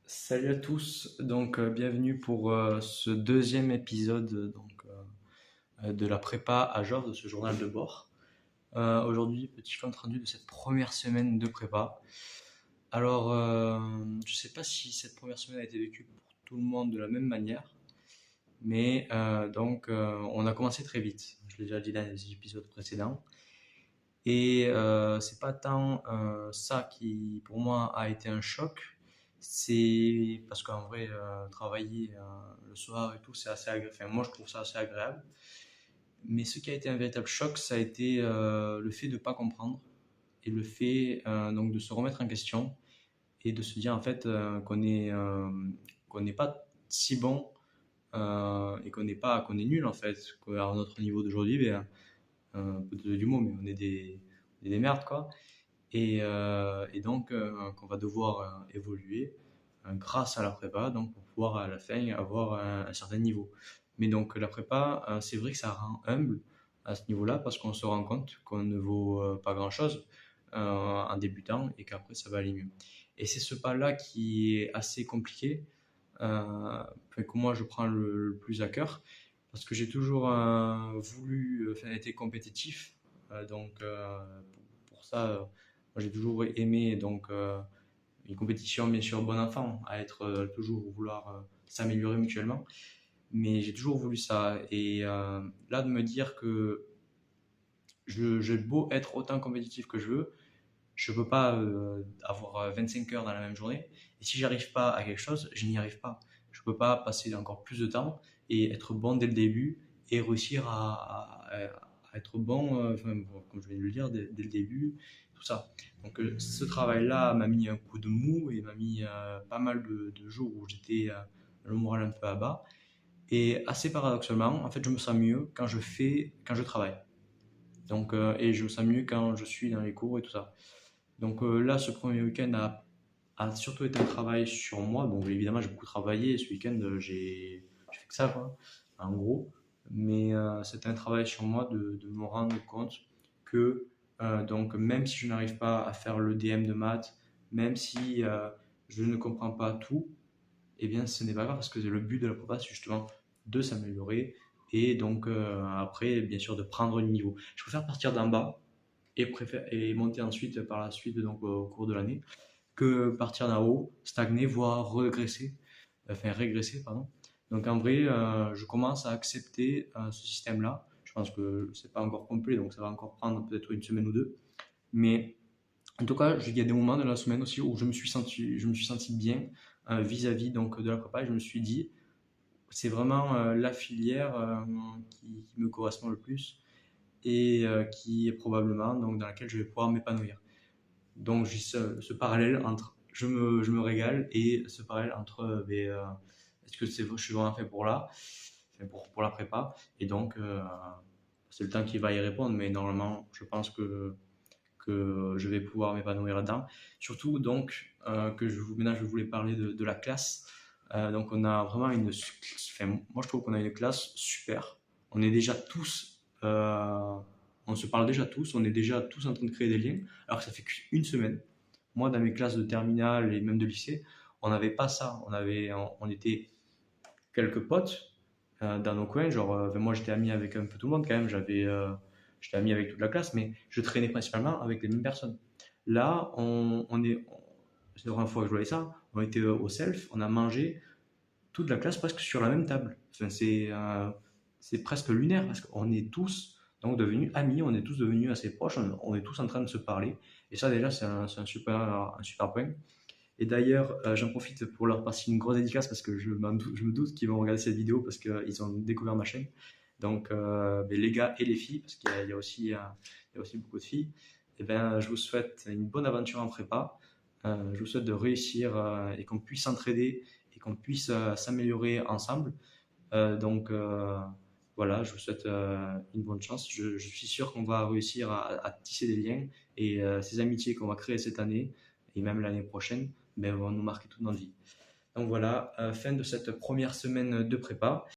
Salut à tous, bienvenue pour ce deuxième épisode de la prépa à genre de ce journal de bord. Aujourd'hui, petit compte rendu de cette première semaine de prépa. Alors, je sais pas si cette première semaine a été vécue pour tout le monde de la même manière, mais on a commencé très vite. Je l'ai déjà dit dans les épisodes précédents. Et c'est pas tant ça qui, pour moi, a été un choc. C'est parce qu'en vrai, travailler le soir et tout, c'est assez agréable. Enfin, moi, je trouve ça assez agréable. Mais ce qui a été un véritable choc, ça a été le fait de ne pas comprendre et le fait donc de se remettre en question et de se dire en fait qu'on n'est pas si bon et qu'on est nul en fait. Qu'à notre niveau d'aujourd'hui, désolé du mot, mais on est des merdes quoi. Qu'on va devoir évoluer grâce à la prépa, donc pour pouvoir à la fin avoir un certain niveau. Mais donc la prépa, c'est vrai que ça rend humble à ce niveau-là parce qu'on se rend compte qu'on ne vaut pas grand-chose en débutant et qu'après ça va aller mieux. Et c'est ce pas-là qui est assez compliqué, que moi je prends le plus à cœur parce que j'ai toujours voulu, enfin, été compétitif. Pour ça, moi, j'ai toujours aimé une compétition, bien sûr, bon enfant, à être toujours vouloir s'améliorer mutuellement. Mais j'ai toujours voulu ça. Et là, de me dire que j'ai beau être autant compétitif que je peux pas avoir 25 heures dans la même journée. Et si j'arrive pas à quelque chose, je n'y arrive pas. Je peux pas passer encore plus de temps et être bon dès le début et réussir à être bon, bon, comme je viens de le dire, dès le début, tout ça. Donc ce travail-là m'a mis un coup de mou et m'a mis pas mal de jours où j'étais le moral un peu à bas. Et assez paradoxalement, en fait, je me sens mieux quand je travaille. Et je me sens mieux quand je suis dans les cours et tout ça. Là, ce premier week-end a surtout été un travail sur moi. Bon, évidemment, j'ai beaucoup travaillé. Ce week-end, j'ai fait que ça, quoi, en gros. Mais c'était un travail sur moi de me rendre compte que, même si je n'arrive pas à faire le DM de maths, même si je ne comprends pas tout, eh bien, ce n'est pas grave parce que le but de la prépa, c'est justement de s'améliorer et après, bien sûr, de prendre le niveau. Je préfère partir d'en bas et monter ensuite par la suite au cours de l'année que partir d'en haut, stagner, voire régresser, pardon. Donc en vrai, je commence à accepter ce système-là. Je pense que c'est pas encore complet, donc ça va encore prendre peut-être une semaine ou deux. Mais en tout cas, il y a des moments de la semaine aussi où je me suis senti bien vis-à-vis de la prépa. Et je me suis dit, c'est vraiment la filière qui me correspond le plus et qui est probablement dans laquelle je vais pouvoir m'épanouir. Donc j'ai ce parallèle entre je me régale et ce parallèle entre est-ce que je suis vraiment fait pour là, enfin, pour la prépa. Et c'est le temps qui va y répondre, mais normalement, je pense que je vais pouvoir m'épanouir là-dedans. Surtout maintenant je voulais parler de la classe. On a vraiment moi je trouve qu'on a une classe super. On est déjà tous, on se parle déjà tous, on est déjà tous en train de créer des liens, alors que ça fait qu'une semaine. Moi, dans mes classes de terminale et même de lycée, on n'avait pas ça. On était quelques potes dans nos coins. Moi, j'étais ami avec un peu tout le monde quand même. J'étais ami avec toute la classe, mais je traînais principalement avec les mêmes personnes. Là, c'est la première fois que je voyais ça. On était au self, on a mangé toute la classe presque sur la même table. Enfin, c'est presque lunaire parce qu'on est tous donc devenus amis, on est tous devenus assez proches, on est tous en train de se parler. Et ça, déjà, c'est un super point. Et d'ailleurs, j'en profite pour leur passer une grosse dédicace parce que je me doute qu'ils vont regarder cette vidéo parce qu'ils ont découvert ma chaîne. Les gars et les filles, parce qu'il y a aussi beaucoup de filles, et ben, je vous souhaite une bonne aventure en prépa. Je vous souhaite de réussir et qu'on puisse s'entraider et qu'on puisse s'améliorer ensemble. Voilà, je vous souhaite une bonne chance. Je suis sûr qu'on va réussir à tisser des liens et ces amitiés qu'on va créer cette année et même l'année prochaine vont nous marquer toute notre vie. Donc voilà, fin de cette première semaine de prépa.